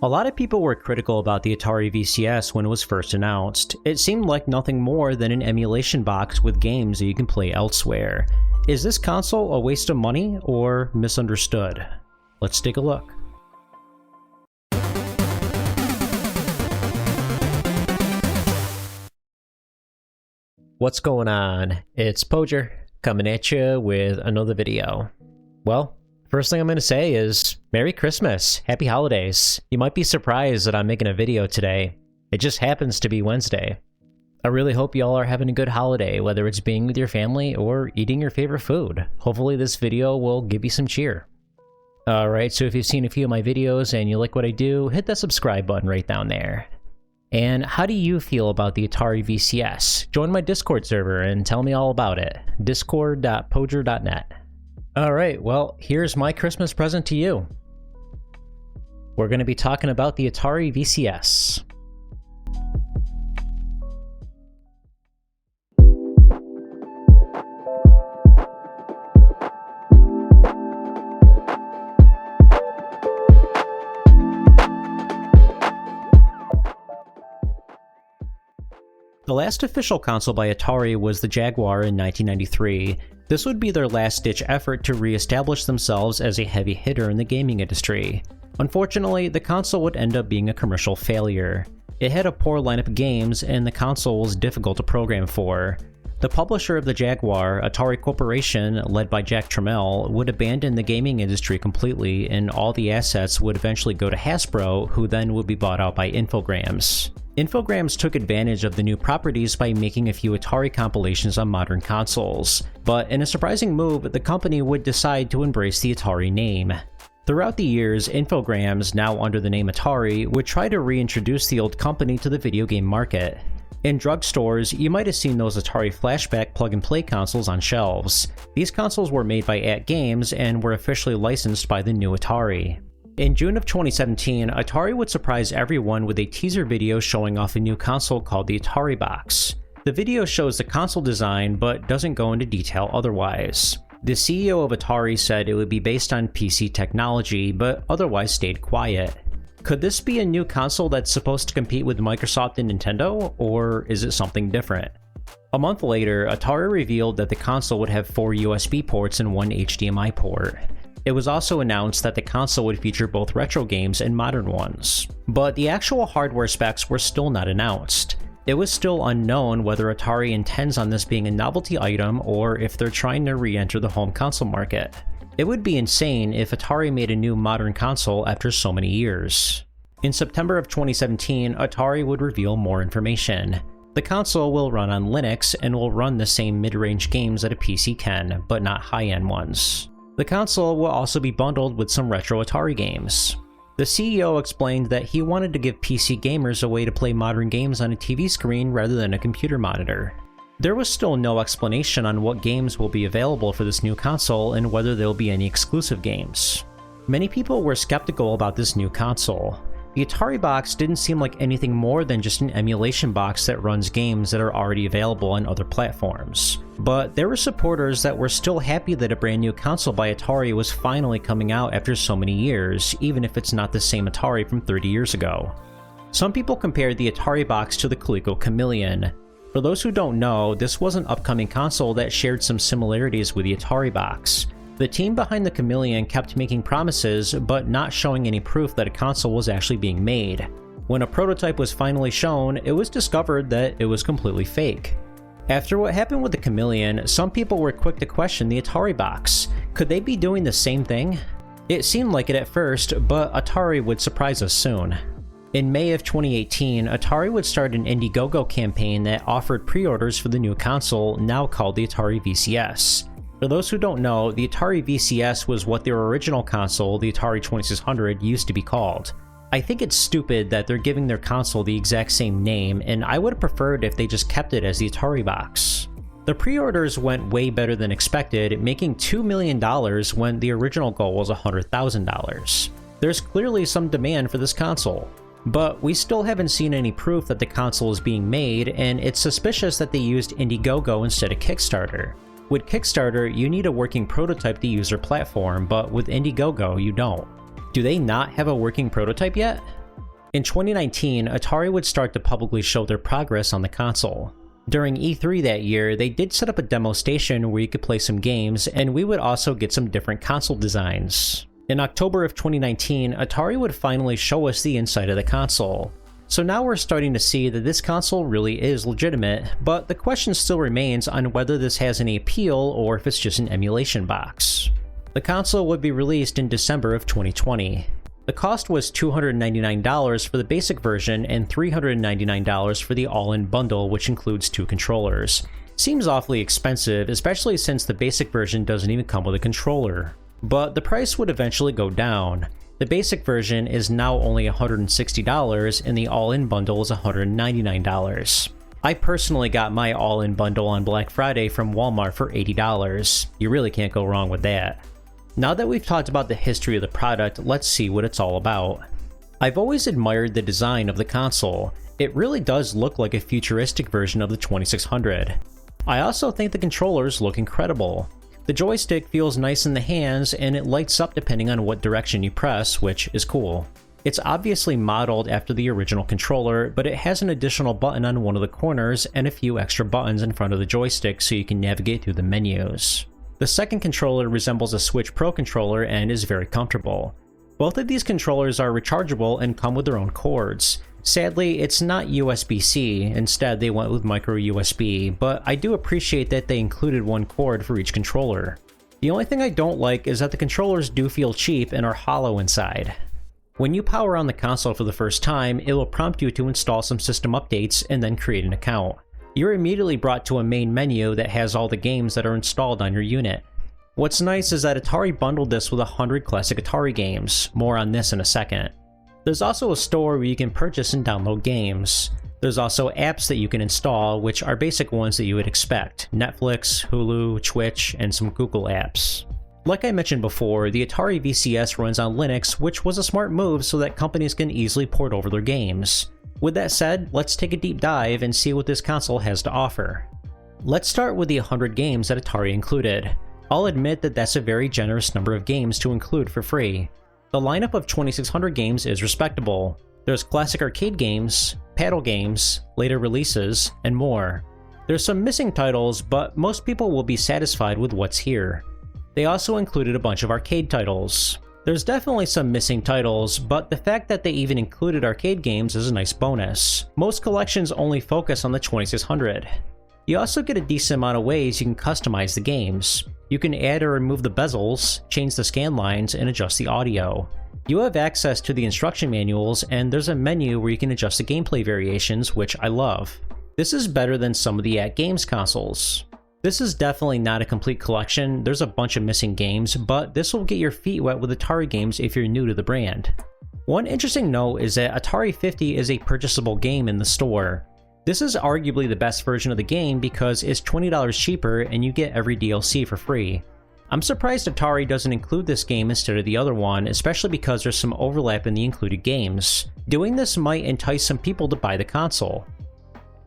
A lot of people were critical about the Atari VCS when it was first announced. It seemed like nothing more than an emulation box with games that you can play elsewhere. Is this console a waste of money or misunderstood? Let's take a look. What's going on? It's Pojer coming at you with another video. Well, first thing I'm going to say is Merry Christmas, Happy Holidays. You might be surprised that I'm making a video today. It just happens to be Wednesday. I really hope y'all are having a good holiday, whether it's being with your family or eating your favorite food. Hopefully this video will give you some cheer. Alright, so if you've seen a few of my videos and you like what I do, hit that subscribe button right down there. And how do you feel about the Atari VCS? Join my Discord server and tell me all about it. discord.pojer.net. Alright, well, here's my Christmas present to you. We're going to be talking about the Atari VCS. The last official console by Atari was the Jaguar in 1993. This would be their last-ditch effort to re-establish themselves as a heavy hitter in the gaming industry. Unfortunately, the console would end up being a commercial failure. It had a poor lineup of games, and the console was difficult to program for. The publisher of the Jaguar, Atari Corporation, led by Jack Tramiel, would abandon the gaming industry completely, and all the assets would eventually go to Hasbro, who then would be bought out by Infogrames. Infogrames took advantage of the new properties by making a few Atari compilations on modern consoles, but in a surprising move, the company would decide to embrace the Atari name. Throughout the years, Infogrames, now under the name Atari, would try to reintroduce the old company to the video game market. In drugstores, you might have seen those Atari Flashback plug-and-play consoles on shelves. These consoles were made by AtGames and were officially licensed by the new Atari. In June of 2017, Atari would surprise everyone with a teaser video showing off a new console called the Ataribox. The video shows the console design, but doesn't go into detail otherwise. The CEO of Atari said it would be based on PC technology, but otherwise stayed quiet. Could this be a new console that's supposed to compete with Microsoft and Nintendo, or is it something different? A month later, Atari revealed that the console would have 4 USB ports and 1 HDMI port. It was also announced that the console would feature both retro games and modern ones. But the actual hardware specs were still not announced. It was still unknown whether Atari intends on this being a novelty item or if they're trying to re-enter the home console market. It would be insane if Atari made a new modern console after so many years. In September of 2017, Atari would reveal more information. The console will run on Linux and will run the same mid-range games that a PC can, but not high-end ones. The console will also be bundled with some retro Atari games. The CEO explained that he wanted to give PC gamers a way to play modern games on a TV screen rather than a computer monitor. There was still no explanation on what games will be available for this new console and whether there will be any exclusive games. Many people were skeptical about this new console. The Ataribox didn't seem like anything more than just an emulation box that runs games that are already available on other platforms. But there were supporters that were still happy that a brand new console by Atari was finally coming out after so many years, even if it's not the same Atari from 30 years ago. Some people compared the Ataribox to the Coleco Chameleon. For those who don't know, this was an upcoming console that shared some similarities with the Ataribox. The team behind the Chameleon kept making promises, but not showing any proof that a console was actually being made. When a prototype was finally shown, it was discovered that it was completely fake. After what happened with the Chameleon, some people were quick to question the Ataribox. Could they be doing the same thing? It seemed like it at first, but Atari would surprise us soon. In May of 2018, Atari would start an Indiegogo campaign that offered pre-orders for the new console, now called the Atari VCS. For those who don't know, the Atari VCS was what their original console, the Atari 2600, used to be called. I think it's stupid that they're giving their console the exact same name, and I would have preferred if they just kept it as the Ataribox. The pre-orders went way better than expected, making $2 million when the original goal was $100,000. There's clearly some demand for this console. But we still haven't seen any proof that the console is being made, and it's suspicious that they used Indiegogo instead of Kickstarter. With Kickstarter, you need a working prototype to use their platform, but with Indiegogo, you don't. Do they not have a working prototype yet? In 2019, Atari would start to publicly show their progress on the console. During E3 that year, they did set up a demo station where you could play some games, and we would also get some different console designs. In October of 2019, Atari would finally show us the inside of the console. So now we're starting to see that this console really is legitimate, but the question still remains on whether this has any appeal or if it's just an emulation box. The console would be released in December of 2020. The cost was $299 for the basic version and $399 for the all-in bundle, which includes 2 controllers. Seems awfully expensive, especially since the basic version doesn't even come with a controller. But the price would eventually go down. The basic version is now only $160 and the all-in bundle is $199. I personally got my all-in bundle on Black Friday from Walmart for $80. You really can't go wrong with that. Now that we've talked about the history of the product, let's see what it's all about. I've always admired the design of the console. It really does look like a futuristic version of the 2600. I also think the controllers look incredible. The joystick feels nice in the hands and it lights up depending on what direction you press, which is cool. It's obviously modeled after the original controller, but it has an additional button on one of the corners and a few extra buttons in front of the joystick so you can navigate through the menus. The second controller resembles a Switch Pro controller and is very comfortable. Both of these controllers are rechargeable and come with their own cords. Sadly, it's not USB-C, instead they went with micro USB, but I do appreciate that they included one cord for each controller. The only thing I don't like is that the controllers do feel cheap and are hollow inside. When you power on the console for the first time, it will prompt you to install some system updates and then create an account. You're immediately brought to a main menu that has all the games that are installed on your unit. What's nice is that Atari bundled this with 100 classic Atari games, more on this in a second. There's also a store where you can purchase and download games. There's also apps that you can install, which are basic ones that you would expect: Netflix, Hulu, Twitch, and some Google apps. Like I mentioned before, the Atari VCS runs on Linux, which was a smart move so that companies can easily port over their games. With that said, let's take a deep dive and see what this console has to offer. Let's start with the 100 games that Atari included. I'll admit that that's a very generous number of games to include for free. The lineup of 2600 games is respectable. There's classic arcade games, paddle games, later releases, and more. There's some missing titles, but most people will be satisfied with what's here. They also included a bunch of arcade titles. There's definitely some missing titles, but the fact that they even included arcade games is a nice bonus. Most collections only focus on the 2600. You also get a decent amount of ways you can customize the games. You can add or remove the bezels, change the scan lines, and adjust the audio. You have access to the instruction manuals, and there's a menu where you can adjust the gameplay variations, which I love. This is better than some of the at-games consoles. This is definitely not a complete collection, there's a bunch of missing games, but this will get your feet wet with Atari games if you're new to the brand. One interesting note is that Atari 50 is a purchasable game in the store. This is arguably the best version of the game because it's $20 cheaper and you get every DLC for free. I'm surprised Atari doesn't include this game instead of the other one, especially because there's some overlap in the included games. Doing this might entice some people to buy the console.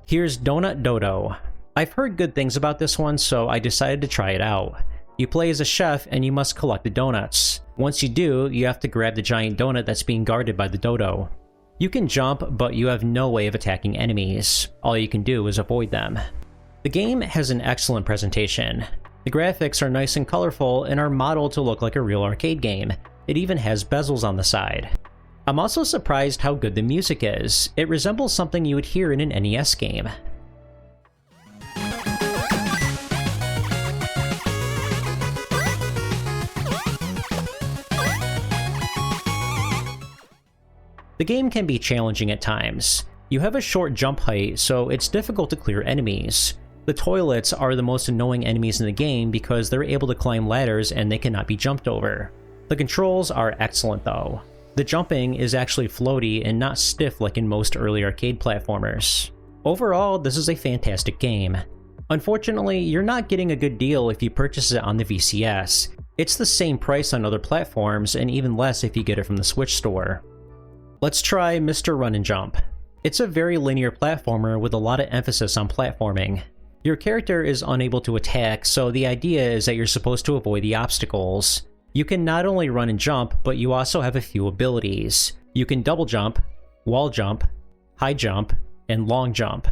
Here's Donut Dodo. I've heard good things about this one, so I decided to try it out. You play as a chef and you must collect the donuts. Once you do, you have to grab the giant donut that's being guarded by the dodo. You can jump, but you have no way of attacking enemies. All you can do is avoid them. The game has an excellent presentation. The graphics are nice and colorful and are modeled to look like a real arcade game. It even has bezels on the side. I'm also surprised how good the music is. It resembles something you would hear in an NES game. The game can be challenging at times. You have a short jump height, so it's difficult to clear enemies. The toilets are the most annoying enemies in the game because they're able to climb ladders and they cannot be jumped over. The controls are excellent though. The jumping is actually floaty and not stiff like in most early arcade platformers. Overall, this is a fantastic game. Unfortunately, you're not getting a good deal if you purchase it on the VCS. It's the same price on other platforms and even less if you get it from the Switch store. Let's try Mr. Run and Jump. It's a very linear platformer with a lot of emphasis on platforming. Your character is unable to attack, so the idea is that you're supposed to avoid the obstacles. You can not only run and jump, but you also have a few abilities. You can double jump, wall jump, high jump, and long jump.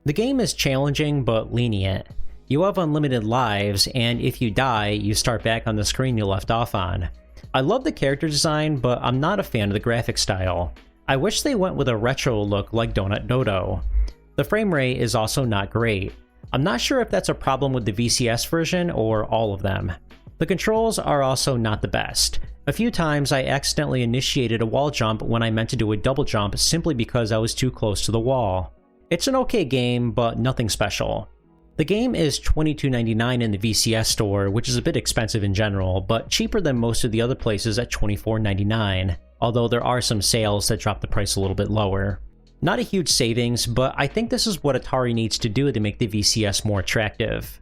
The game is challenging but lenient. You have unlimited lives, and if you die, you start back on the screen you left off on. I love the character design, but I'm not a fan of the graphic style. I wish they went with a retro look like Donut Dodo. The frame rate is also not great. I'm not sure if that's a problem with the VCS version or all of them. The controls are also not the best. A few times I accidentally initiated a wall jump when I meant to do a double jump simply because I was too close to the wall. It's an okay game, but nothing special. The game is $22.99 in the VCS store, which is a bit expensive in general, but cheaper than most of the other places at $24.99, although there are some sales that drop the price a little bit lower. Not a huge savings, but I think this is what Atari needs to do to make the VCS more attractive.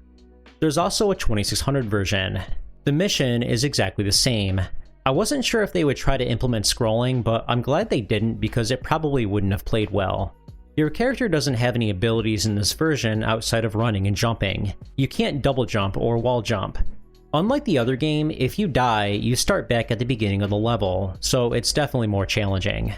There's also a 2600 version. The mission is exactly the same. I wasn't sure if they would try to implement scrolling, but I'm glad they didn't because it probably wouldn't have played well. Your character doesn't have any abilities in this version outside of running and jumping. You can't double jump or wall jump. Unlike the other game, if you die, you start back at the beginning of the level, so it's definitely more challenging.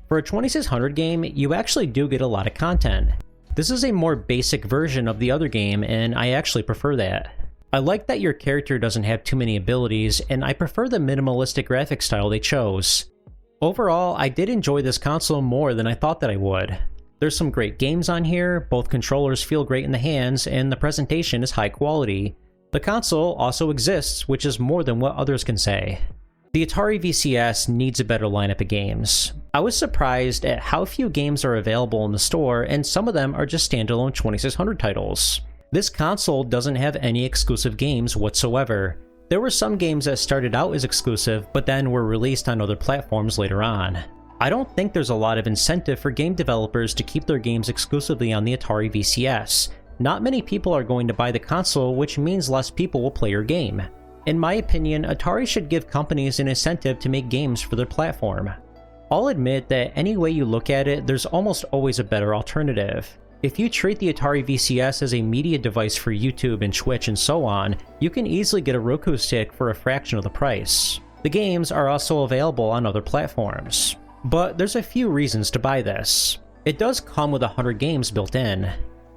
For a 2600 game, you actually do get a lot of content. This is a more basic version of the other game, and I actually prefer that. I like that your character doesn't have too many abilities, and I prefer the minimalistic graphic style they chose. Overall, I did enjoy this console more than I thought that I would. There's some great games on here, both controllers feel great in the hands, and the presentation is high quality. The console also exists, which is more than what others can say. The Atari VCS needs a better lineup of games. I was surprised at how few games are available in the store, and some of them are just standalone 2600 titles. This console doesn't have any exclusive games whatsoever. There were some games that started out as exclusive, but then were released on other platforms later on. I don't think there's a lot of incentive for game developers to keep their games exclusively on the Atari VCS. Not many people are going to buy the console, which means less people will play your game. In my opinion, Atari should give companies an incentive to make games for their platform. I'll admit that any way you look at it, there's almost always a better alternative. If you treat the Atari VCS as a media device for YouTube and Twitch and so on, you can easily get a Roku stick for a fraction of the price. The games are also available on other platforms. But there's a few reasons to buy this. It does come with 100 games built in.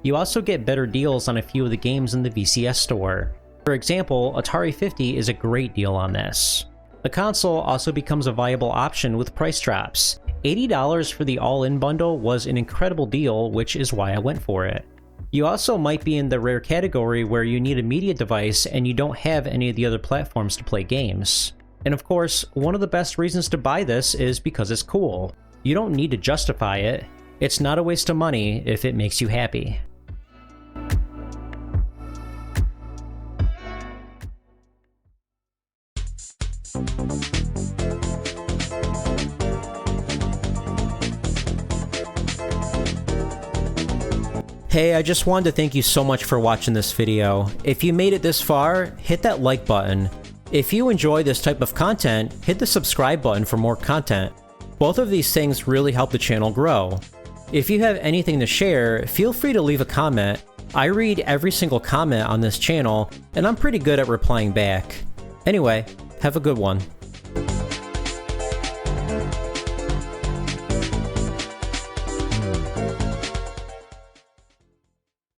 You also get better deals on a few of the games in the VCS store. For example, Atari 50 is a great deal on this. The console also becomes a viable option with price drops. $80 for the all-in bundle was an incredible deal, which is why I went for it. You also might be in the rare category where you need a media device and you don't have any of the other platforms to play games. And of course, one of the best reasons to buy this is because it's cool. You don't need to justify it. It's not a waste of money if it makes you happy. Hey, I just wanted to thank you so much for watching this video. If you made it this far, hit that like button. If you enjoy this type of content, hit the subscribe button for more content. Both of these things really help the channel grow. If you have anything to share, feel free to leave a comment. I read every single comment on this channel, and I'm pretty good at replying back. Anyway, have a good one.